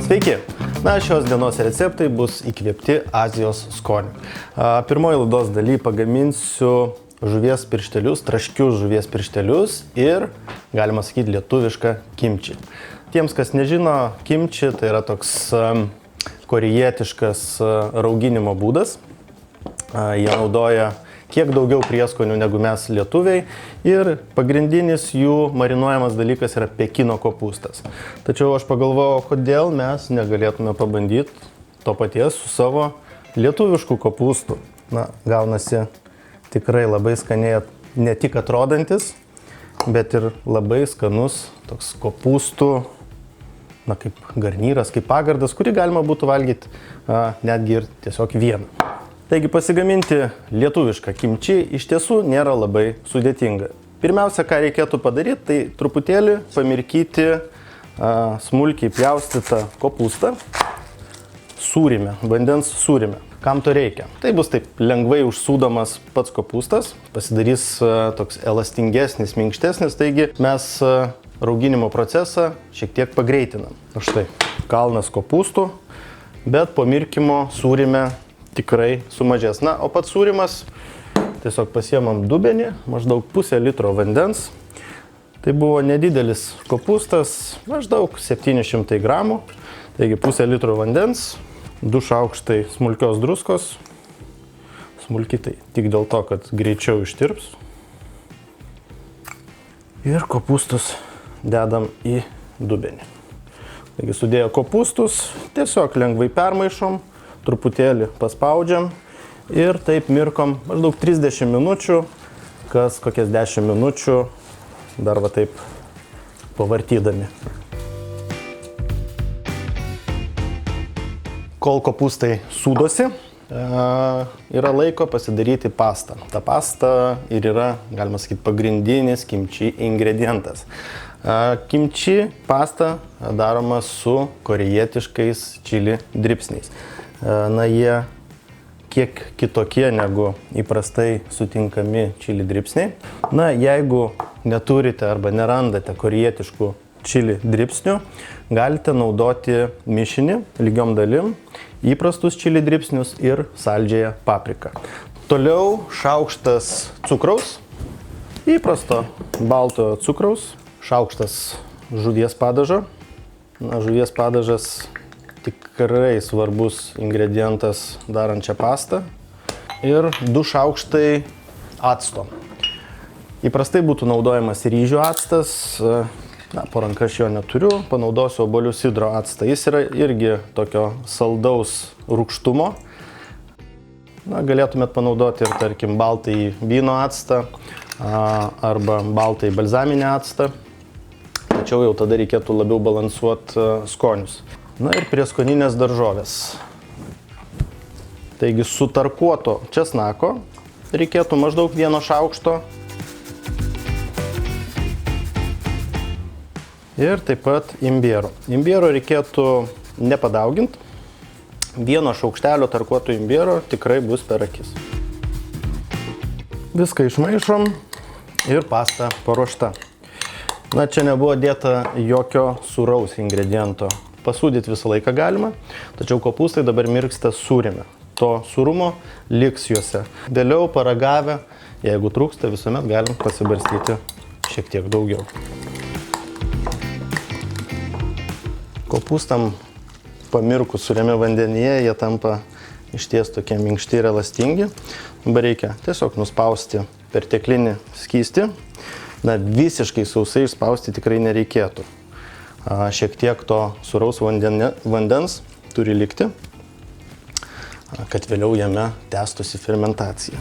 Sveiki! Na, šios dienos receptai bus įkvėpti Azijos skonių. Pirmoji laidos daly pagaminsiu žuvies pirštelius, traškius žuvies pirštelius ir, galima sakyti, lietuvišką kimči. Tiems, kas nežino, kimči tai yra toks korejietiškas rauginimo būdas. Jie naudoja kiek daugiau prieskonių negu mes lietuviai ir pagrindinis jų marinuojamas dalykas yra Pekino kopūstas. Tačiau aš pagalvojau, kodėl mes negalėtume pabandyti to paties su savo lietuvišku kopūstu. Na, gaunasi tikrai labai skaniai ne tik atrodantis, bet ir labai skanus toks kopūstų, na, kaip garnyras, kaip pagardas, kurį galima būtų valgyti netgi ir tiesiog vieną. Taigi pasigaminti lietuvišką kimči iš tiesų nėra labai sudėtinga. Pirmiausia, ką reikėtų padaryti, tai truputėlį pamirkyti smulkiai pjaustytą kopūstą sūrime, vandens sūrime. Kam to reikia? Tai bus taip lengvai užsūdomas pats kopūstas, pasidarys toks elastingesnis, minkštesnis, taigi mes rauginimo procesą šiek tiek pagreitinam. Štai, kalnas kopūstų, bet po mirkimo sūrime tikrai sumažės. Na, o pats sūrimas, tiesiog pasiemam dubenį, maždaug pusę litro vandens. Tai buvo nedidelis kopūstas, maždaug 700 gramų. Taigi pusę litro vandens, 2 šaukštai smulkios druskos. Smulkiai tai tik dėl to, kad greičiau ištirps. Ir kopūstus dedam į dubenį. Taigi sudėję kopūstus, tiesiog lengvai permaišom, truputėlį paspaudžiam ir taip mirkom maždaug 30 minučių, kas kokias 10 minučių dar va taip pavartydami. Kol kopūstai sūdosi, yra laiko pasidaryti pastą. Ta pasta ir yra, galima sakyti, pagrindinis kimči ingredientas. Kimči pasta daroma su korejietiškais čili dribsniais. Na, jie kiek kitokie negu įprastai sutinkami čili dribsniai. Na, jeigu neturite arba nerandate korejietiškų čili dribsnių, galite naudoti mišinį lygiom dalim, įprastus čili dribsnius ir saldžiąją papriką. Toliau šaukštas cukraus, įprasto baltojo cukraus, šaukštas žuvies padažo. Na, žuvies padažas tikrai svarbus ingredientas darant šią pastą. Ir 2 šaukštai acto. Įprastai būtų naudojamas ryžių actas. Na, po ranka aš jo neturiu, panaudosiu obuolių sidro actą. Jis yra irgi tokio saldaus rūgštumo. Na, galėtumėt panaudoti ir, tarkim, baltąjį vyno actą arba baltąjį balzaminį actą. Tačiau jau tada reikėtų labiau balansuoti skonius. Na ir prieskoninės daržovės. Taigi sutarkuoto česnako reikėtų maždaug 1 šaukšto. Ir taip pat imbiero. Imbiero reikėtų nepadauginti. 1 šaukštelio tarkuoto imbiero tikrai bus per akis. Viską išmaišom ir pasta paruošta. Na, čia nebuvo dėta jokio sūraus ingrediento. Pasūdyti visą laiką galima, tačiau kopūstai dabar mirksta sūrime. To sūrumo liks juose. Vėliau paragavę, jeigu trūksta, visuomet galim pasibarstyti šiek tiek daugiau. Kopūstam pamirkus sūriame vandenyje, jie tampa išties tokie minkšti ir elastingi. Dabar reikia tiesiog nuspausti perteklinį skystį. Na, visiškai sausai išspausti tikrai nereikėtų. Šiek tiek to sūraus vandens turi likti, kad vėliau jame tęstųsi fermentacija.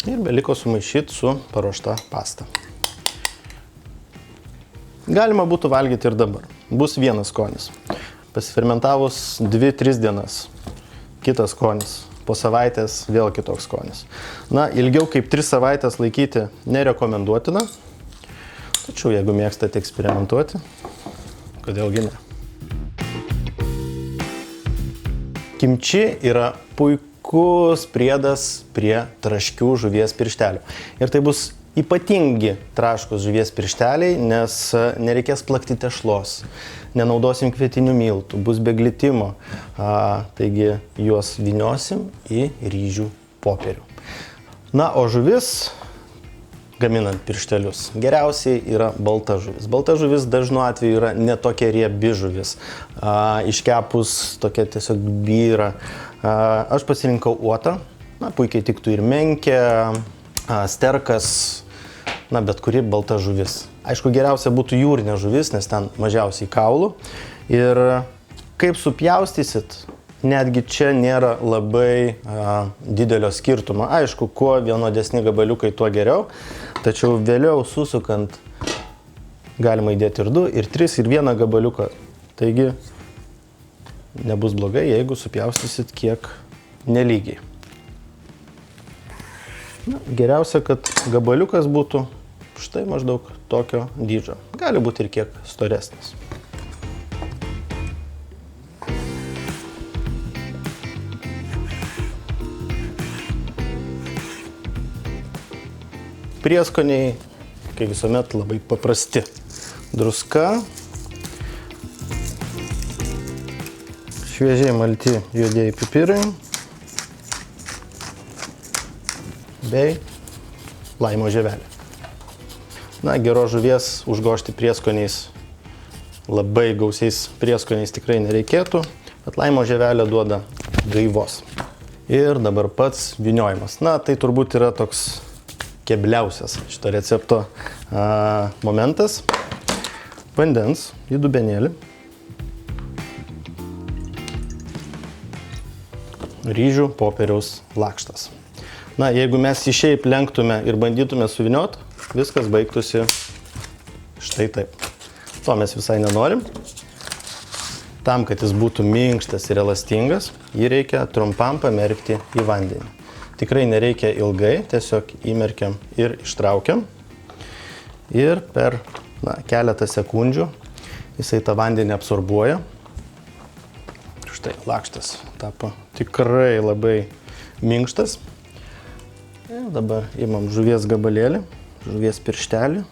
Ir beliko sumaišyti su paruošta pasta. Galima būtų valgyti ir dabar. Bus vienas skonis. Pasifermentavus 2-3 dienas. Kitas skonis. Po savaitės vėl kitoks skonis. Na, ilgiau kaip 3 savaitės laikyti nerekomenduotina. Tačiau jeigu mėgstate eksperimentuoti, kodėlgi ne. Kimči yra puikus priedas prie traškių žuvies pirštelių. Ir tai bus Ypatingi traškus žuvies piršteliai, nes nereikės plakti tešlos, nenaudosim kvietinių miltų, bus be glitimo, taigi juos vyniosim į ryžių popierių. Na, o žuvis, gaminant pirštelius, geriausiai yra balta žuvis. Balta žuvis dažnu atveju yra ne tokia riebi žuvis, iškepus tokia tiesiog byra. Aš pasirinkau uotą, na, puikiai tiktų ir menkė, sterkas, na, bet kuri balta žuvis. Aišku, geriausia būtų jūrinė žuvis, nes ten mažiausiai kaulų. Ir kaip supjaustysit, netgi čia nėra labai didelio skirtumo. Aišku, kuo vienodesni gabaliukai, tuo geriau. Tačiau vėliau susukant galima įdėti ir 2, ir 3, ir 1 gabaliuką. Taigi nebus blogai, jeigu supjaustysit kiek nelygiai. Na, geriausia, kad gabaliukas būtų štai maždaug tokio dydžio. Gali būti ir kiek storesnis. Prieskoniai, kaip visuomet, labai paprasti. Druska, šviežiai malti juodieji pipirai bei laimo žievelė. Na, geros žuvies užgožti prieskoniais, labai gausiais prieskoniais tikrai nereikėtų, bet laimo žievelė duoda gaivos. Ir dabar pats vyniojimas. Na, tai turbūt yra toks kebliausias šito recepto momentas. Vandens į dubenėlį. Ryžių popieriaus lakštas. Na, jeigu mes jį šiaip lenktume ir bandytume suvyniot, viskas baigtųsi štai taip. To mes visai nenorim. Tam, kad jis būtų minkštas ir elastingas, jį reikia trumpam pamerkti į vandenį. Tikrai nereikia ilgai, tiesiog įmerkiam ir ištraukiam. Ir per keletą sekundžių jisai tą vandenį absorbuoja. Štai lakštas tapo tikrai labai minkštas. Ir dabar imam žuvies gabalėlį, žuvies pirštelį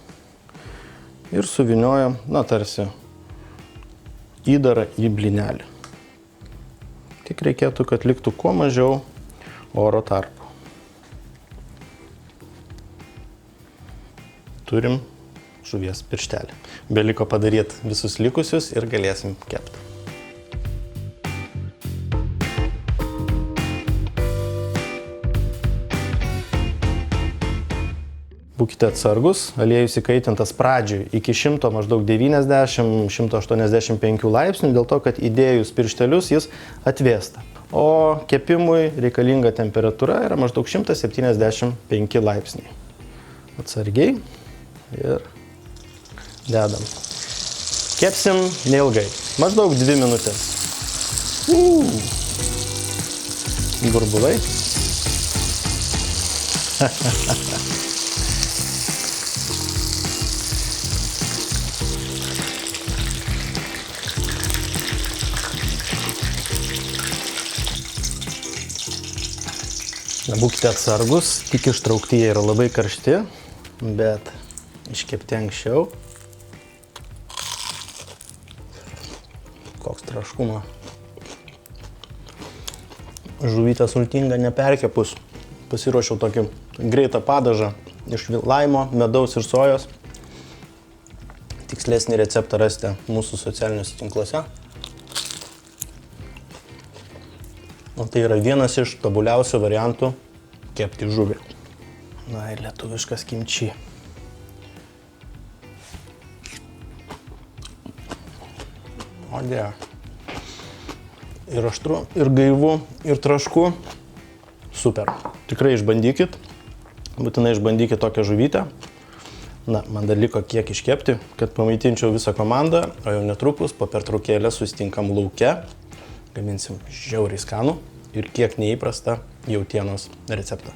ir suvyniojam, na, tarsi įdarą į blynelį. Tik reikėtų, kad liktų kuo mažiau oro tarpų. Turim žuvies pirštelį. Beliko padaryti visus likusius ir galėsim kepti. Būkite atsargus, aliejus įkaitintas pradžiui iki 100, maždaug 90–185 laipsnių, dėl to, kad įdėjus pirštelius jis atvėsta. O kepimui reikalinga temperatūra yra maždaug 175 laipsniai. Atsargiai ir dedam. Kepsim neilgai, maždaug 2 minutės. Burbulai. Būkite atsargus, tik ištraukti jie yra labai karšti, bet iškepti anksčiau. Koks traškumo. Žuvytė sultinga neperkepus. Pasiruošiau tokį greitą padažą iš laimo, medaus ir sojos. Tikslesnį receptą rasite mūsų socialiniuose tinkluose. O tai yra vienas iš tobuliausių variantų kepti žuvį. Na ir lietuviškas kimči. O dėja. Ir aštru, ir gaivu, ir trašku. Super. Tikrai išbandykit. Būtinai išbandykit tokią žuvytę. Na, man dar liko kiek iškepti, kad pamaitinčiau visą komandą, o jau netrukus po pertraukėlę susitinkam lauke. Gaminsim žiauriai skanų ir kiek neįprastą jautienos receptą.